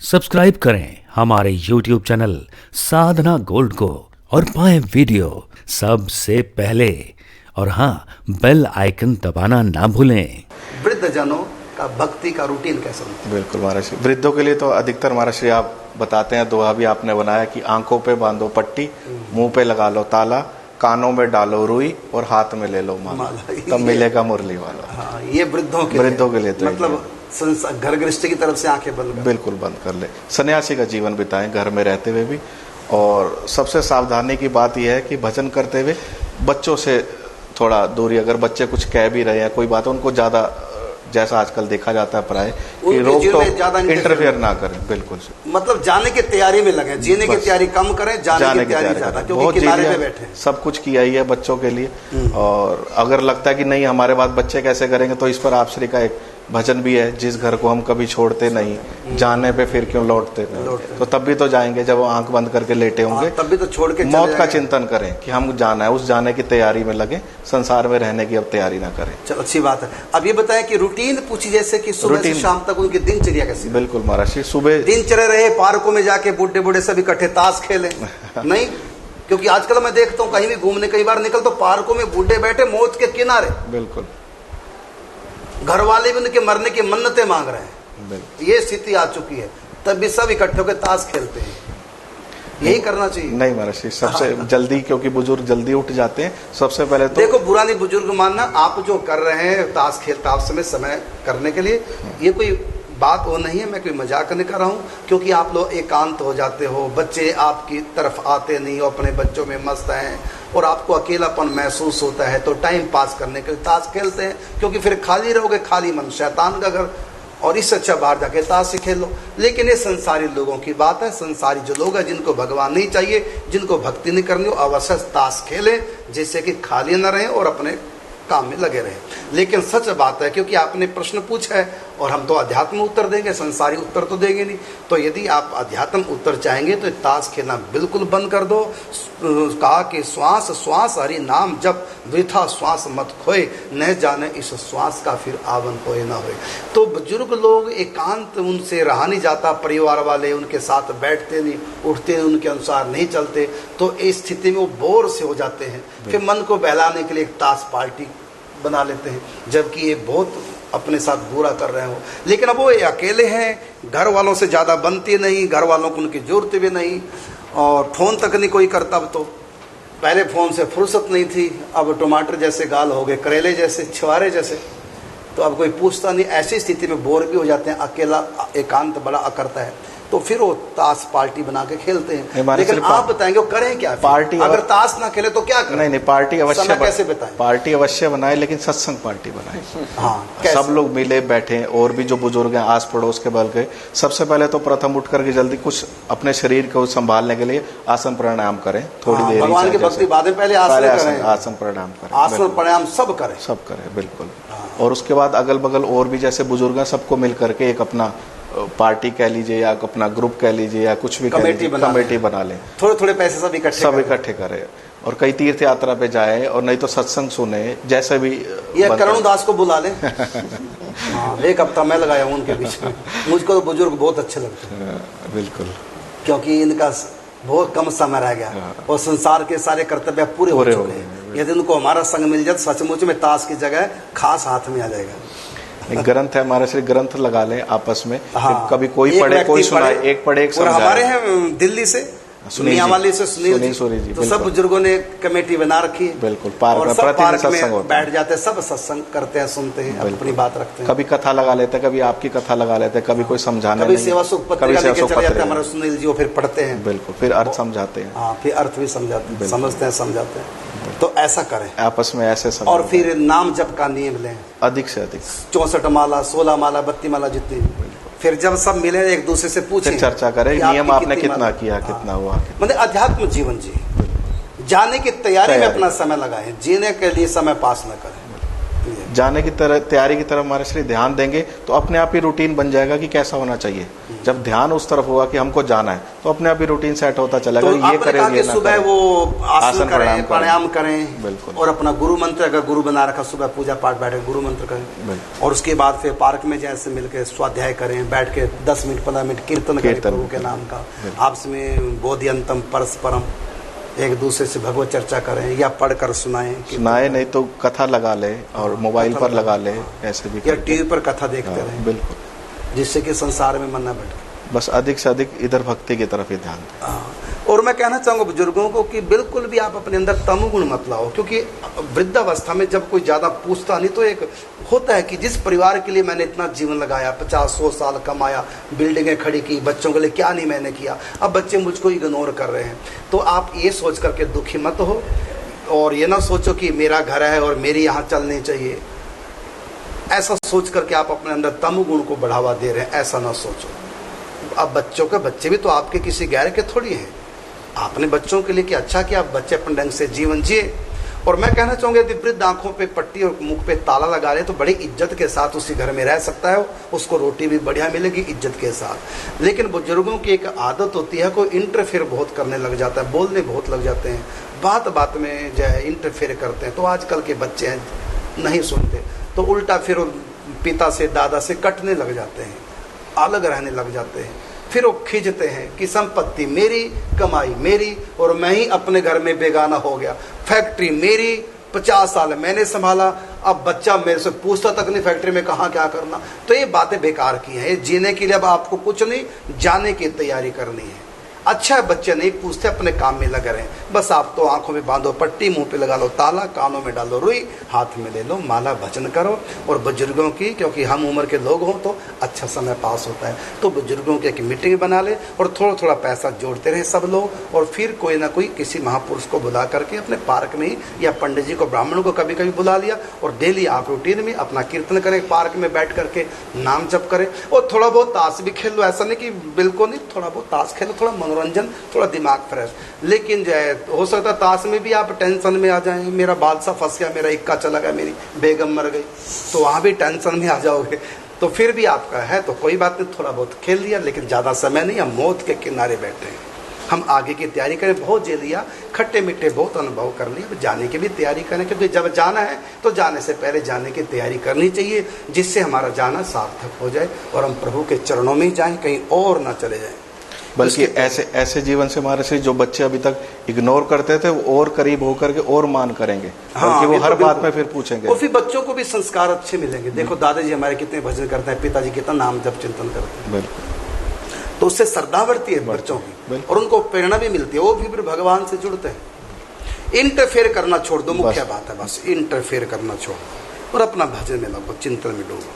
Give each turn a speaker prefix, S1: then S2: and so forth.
S1: Subscribe करें हमारे YouTube channel साधना gold को और पाएं वीडियो सबसे पहले। और हाँ, बेल आइकन दबाना ना भूलें।
S2: वृद्धजनों का भक्ति का रूटीन कैसा होता है?
S3: बिल्कुल महाराज श्री, वृद्धों के लिए तो अधिकतर महाराज श्री आप बताते हैं, दोहा भी आपने बनाया कि आंखों पे बांधो पट्टी, मुंह पे लगा लो ताला, कानों में डालो रुई और हाथ में ले लो माला, तब मिलेगा मुरली वाला।
S2: हाँ, ये वृद्धों के लिए
S3: तो
S2: मतलब घर गृहस्थी की तरफ से आंखें बंद कर,
S3: बिल्कुल बंद कर ले। सन्यासी का जीवन बिताएं घर में रहते हुए भी। और सबसे सावधानी की बात यह है कि भजन करते हुए बच्चों से थोड़ा दूरी, अगर बच्चे कुछ कह भी रहे हैं कोई बात, उनको ज्यादा, जैसा आजकल देखा जाता है प्राय, कि रोक तो इंटरफेयर ना करें। बिल्कुल,
S2: मतलब जाने की तैयारी में लगे, जीने की तैयारी कम करें, जाने की तैयारी ज्यादा, क्योंकि किनारे पे बैठे
S3: सब कुछ किया ही है बच्चों के लिए। और अगर लगता है कि नहीं हमारे बाद बच्चे कैसे करेंगे, तो इस पर आप श्री का एक भजन भी है, जिस घर को हम कभी छोड़ते नहीं, जाने पे फिर क्यों लौटते नहीं। तो तब भी तो जाएंगे जब वो आंख बंद करके लेटे होंगे,
S2: तब भी तो छोड़ के
S3: मौत का चिंतन करें कि हम जाना है, उस जाने की तैयारी में लगे, संसार में रहने की अब तैयारी ना करें।
S2: चलो अच्छी बात है। अब ये बताएं कि रूटीन पूछी, जैसे कि सुबह से शाम तक उनकी दिनचर्या कैसी?
S3: बिल्कुल महाराज जी, सुबह
S2: दिनचर्या रहे, पार्कों में जाके बूढ़े बूढ़े सब इकट्ठे ताश खेलें नहीं, क्योंकि आजकल मैं देखता हूँ कहीं भी घूमने कई बार निकल तो पार्कों में बूढ़े बैठे मौत के किनारे,
S3: बिल्कुल
S2: घर वाले भी उनके मरने की मन्नतें मांग रहे हैं, ये स्थिति आ चुकी है, तब भी सब इकट्ठे होकर ताश खेलते हैं। यही करना चाहिए?
S3: नहीं महाराज जी, सबसे जल्दी, क्योंकि बुजुर्ग जल्दी उठ जाते हैं। सबसे पहले तो
S2: देखो, बुरा नहीं बुजुर्ग मानना, आप जो कर रहे हैं ताश खेलता आप समय करने के लिए, ये कोई बात वो नहीं है, मैं कोई मजाक नहीं कर रहा हूँ, क्योंकि आप लोग एकांत हो जाते हो, बच्चे आपकी तरफ आते नहीं हो, अपने बच्चों में मस्त हैं और आपको अकेलापन महसूस होता है, तो टाइम पास करने के लिए ताश खेलते हैं, क्योंकि फिर खाली रहोगे, खाली मन शैतान का घर, और इससे अच्छा बाहर जाके ताश से खेल लो। लेकिन ये संसारी लोगों की बात है, संसारी जो लोग हैं जिनको भगवान नहीं चाहिए, जिनको भक्ति नहीं करनी हो, अवश्य ताश खेलें, जिससे कि खाली न रहें और अपने काम में लगे रहे। लेकिन सच बात है, क्योंकि आपने प्रश्न पूछा है और हम तो अध्यात्म उत्तर देंगे, संसारी उत्तर तो देंगे नहीं, तो यदि आप अध्यात्म उत्तर चाहेंगे तो ताश खेलना बिल्कुल बंद कर दो। कहा कि श्वास श्वास हरि नाम जब, वृथा श्वास मत खोए, न जाने इस श्वास का फिर आवन होए ना होए। तो बुजुर्ग लोग एकांत, उनसे रहा नहीं जाता, परिवार वाले उनके साथ बैठते नहीं, उठते नहीं, उनके अनुसार नहीं चलते, तो इस स्थिति में वो बोर से हो जाते हैं। फिर मन को बहलाने के लिए एक ताश पार्टी बना लेते हैं, जबकि ये बहुत अपने साथ बुरा कर रहे हो। लेकिन अब वो अकेले हैं, घर वालों से ज़्यादा बनती नहीं, घर वालों को उनकी जरूरत भी नहीं, और फ़ोन तक नहीं कोई करता। अब तो पहले फ़ोन से फुर्सत नहीं थी, अब टमाटर जैसे गाल हो गए, करेले जैसे, छुआरे जैसे, तो अब कोई पूछता नहीं। ऐसी स्थिति में बोर भी हो जाते हैं, अकेला एकांत बड़ा करता है, तो फिर वो ताश पार्टी बना के खेलते हैं। लेकिन आप बताएंगे वो करें क्या?
S3: पार्टी,
S2: अगर ताश ना खेले तो क्या करें?
S3: नहीं, पार्टी अवश्य
S2: कैसे बताएं?
S3: पार्टी अवश्य बनाए, लेकिन सत्संग पार्टी बनाए।
S2: हाँ,
S3: सब लोग मिले बैठे, और भी जो बुजुर्ग हैं आस पड़ोस के बल के, सबसे पहले तो प्रथम उठ करके जल्दी कुछ अपने शरीर को संभालने के लिए आसन प्राणायाम करें, थोड़ी देर
S2: भगवान की भक्ति बाद में पहले
S3: आसन प्राणायाम करें,
S2: आसन प्राणायाम सब करें,
S3: बिल्कुल। और उसके बाद अगल बगल और भी जैसे बुजुर्ग हैं, सबको मिल करके एक अपना पार्टी कह लीजिए या अपना ग्रुप कह लीजिए या कुछ भी कमेटी बना लें,
S2: थोड़े थोड़े पैसे सब इकट्ठे
S3: करें, और कई तीर्थ यात्रा पे जाए, और नहीं तो सत्संग सुने, जैसे भी।
S2: ये करुणदास को बुला लें। हाँ, एक हफ्ता मैं लगाया हूँ उनके बीच में। मुझको तो बुजुर्ग बहुत अच्छे लगते हैं,
S3: बिल्कुल,
S2: क्योंकि इनका बहुत कम समय रह गया और संसार के सारे कर्तव्य पूरे हो चुके हैं। यदि उनको हमारा संग मिल जाए, सचमुच में ताश की जगह खास हाथ में आ जाएगा।
S3: एक ग्रंथ है हमारे से, ग्रंथ लगा लें आपस में। हाँ, कभी कोई पढ़े, कोई सुनाए, एक पढ़े एक समझाए।
S2: हमारे हैं दिल्ली से, सुनियावाली से सुनील जी, तो सब बुजुर्गों ने कमेटी बना रखी है।
S3: बिल्कुल,
S2: पार्क में बैठ जाते हैं, सब सत्संग करते हैं, सुनते हैं, अपनी बात रखते हैं।
S3: कभी कथा लगा लेते हैं, कभी आपकी कथा लगा लेते हैं, कभी कोई समझाने,
S2: कभी सेवा सुख पत्रिका लेके चले जाते हैं हमारे सुनील जी, वो फिर पढ़ते हैं।
S3: बिल्कुल, फिर अर्थ समझाते हैं।
S2: हाँ, फिर अर्थ भी समझाते हैं, समझते हैं, समझाते हैं। तो ऐसा करें
S3: आपस में, ऐसे सब।
S2: और फिर नाम जप का नियम लें,
S3: अधिक से अधिक
S2: 64 माला, 16 माला, 32 माला जितनी। फिर जब सब मिले एक दूसरे से पूछें,
S3: चर्चा करें, नियम आपने कितना किया, कितना हुआ।
S2: मतलब अध्यात्म जीवन जी, जाने की तैयारी में अपना समय लगाएं, जीने के लिए समय पास न करें।
S3: जाने की तरह तैयारी की तरफ हमारे श्री ध्यान देंगे तो अपने आप ही रूटीन बन जाएगा कि कैसा होना चाहिए। जब ध्यान उस तरफ होगा कि हमको जाना है तो अपने आप ही रूटीन सेट होता चला
S2: तो
S3: गया, ये
S2: आपने कहा
S3: करें, ये
S2: कि
S3: ना
S2: सुबह
S3: करें।
S2: वो आसन करें, प्राणायाम करें,
S3: बिल्कुल।
S2: और अपना गुरु मंत्र, अगर गुरु बना रखा सुबह पूजा पाठ बैठे गुरु मंत्र करें,
S3: बिल्कुल।
S2: और उसके बाद फिर पार्क में जैसे मिलकर स्वाध्याय करें, बैठ के 10 मिनट 15 मिनट कीर्तन करें प्रभु के नाम का, आपस में बोधियंतम परस्परम, एक दूसरे से भगवत चर्चा करें या पढ़कर सुनाएं,
S3: सुनाए नहीं तो कथा लगा ले और मोबाइल पर लगा ले, ऐसे भी
S2: या
S3: करते
S2: टीवी पर कथा देखते
S3: हैं।
S2: रहें,
S3: बिल्कुल,
S2: जिससे कि संसार में मन न भटके।
S3: बस अधिक से अधिक इधर भक्ति की तरफ ही ध्यान दें।
S2: और मैं कहना चाहूंगा बुजुर्गों को कि बिल्कुल भी आप अपने अंदर तमोगुण मत लाओ, क्योंकि वृद्धावस्था में जब कोई ज्यादा पूछता नहीं तो एक होता है कि जिस परिवार के लिए मैंने इतना जीवन लगाया, 50-100 साल कमाया, बिल्डिंगें खड़ी की, बच्चों के लिए क्या नहीं मैंने किया, अब बच्चे मुझको इग्नोर कर रहे हैं। तो आप ये सोच करके दुखी मत हो, और ये ना सोचो कि मेरा घर है और मेरी यहाँ चलनी चाहिए, ऐसा सोच करके आप अपने अंदर तमोगुण को बढ़ावा दे रहे हैं, ऐसा ना सोचो। अब बच्चों के बच्चे भी तो आपके किसी गैर के थोड़ी हैं, आपने बच्चों के लिए क्या अच्छा किया, बच्चे अपने ढंग से जीवन जिए। और मैं कहना चाहूंगा यदि वृद्ध आंखों पे पट्टी और मुख पे ताला लगा ले तो बड़ी इज्जत के साथ उसी घर में रह सकता है, उसको रोटी भी बढ़िया मिलेगी इज्जत के साथ। लेकिन बुजुर्गों की एक आदत होती है, कोई इंटरफेयर बहुत करने लग जाता है, बोलने बहुत लग जाते हैं, बात बात में जो है इंटरफेयर करते हैं। तो आजकल के बच्चे हैं नहीं सुनते, तो उल्टा फिर पिता से दादा से कटने लग जाते हैं, अलग रहने लग जाते हैं, फिर वो खींचते हैं कि संपत्ति मेरी, कमाई मेरी, और मैं ही अपने घर में बेगाना हो गया, फैक्ट्री मेरी, 50 साल मैंने संभाला, अब बच्चा मेरे से पूछता तक नहीं फैक्ट्री में कहाँ क्या करना। तो ये बातें बेकार की हैं, ये जीने के लिए अब आपको कुछ नहीं, जाने की तैयारी करनी है। अच्छा है बच्चे नहीं पूछते, अपने काम में लगे रहें, बस आप तो आंखों में बांधो पट्टी, मुंह पे लगा लो ताला, कानों में डालो रुई, हाथ में ले लो माला, भजन करो। और बुजुर्गों की, क्योंकि हम उम्र के लोग हों तो अच्छा समय पास होता है, तो बुजुर्गों की एक मीटिंग बना ले और थोड़ा थोड़ा पैसा जोड़ते रहे सब लोग, और फिर कोई ना कोई किसी महापुरुष को बुला करके अपने पार्क में ही, या पंडित जी को, ब्राह्मण को कभी कभी बुला लिया, और डेली आप रूटीन में अपना कीर्तन करें, पार्क में बैठ करके नाम जप करें, और थोड़ा बहुत ताश भी खेल लो। ऐसा नहीं कि बिल्कुल नहीं, थोड़ा बहुत ताश खेलो, थोड़ा मनोरंजन, थोड़ा दिमाग फ्रेश। लेकिन जो है हो सकता है ताश में भी आप टेंशन में आ जाएं, मेरा बादशाह फंस गया, मेरा इक्का चला गया, मेरी बेगम मर गई, तो वहाँ भी टेंशन में आ जाओगे। तो फिर भी आपका है तो कोई बात नहीं, थोड़ा बहुत खेल लिया, लेकिन ज़्यादा समय नहीं, हम मौत के किनारे बैठे हैं, हम आगे की तैयारी करें। बहुत जी लिया, खट्टे मीठे बहुत अनुभव कर लिए, अब जाने की भी तैयारी करें, क्योंकि जब जाना है तो जाने से पहले जाने की तैयारी करनी चाहिए, जिससे हमारा जाना सार्थक हो जाए और हम प्रभु के चरणों में ही जाएं, कहीं और ना चले जाएं।
S3: बल्कि ऐसे जीवन से हमारे से जो बच्चे अभी तक इग्नोर करते थे वो और करीब होकर के और मान करेंगे, बल्कि वो हर बात में फिर पूछेंगे,
S2: और फिर बच्चों को भी संस्कार अच्छे मिलेंगे। देखो दादाजी हमारे कितने भजन करते हैं, पिताजी कितना नाम जप चिंतन करते हैं,
S3: बिल्कुल,
S2: तो उससे श्रद्धा बढ़ती है बच्चों की, और उनको प्रेरणा भी मिलती है, वो भी फिर भगवान से जुड़ते हैं। इंटरफेयर करना छोड़ दो, मुख्य बात है, बस इंटरफेयर करना छोड़ और अपना भजन में लगो, चिंतन में डूबो।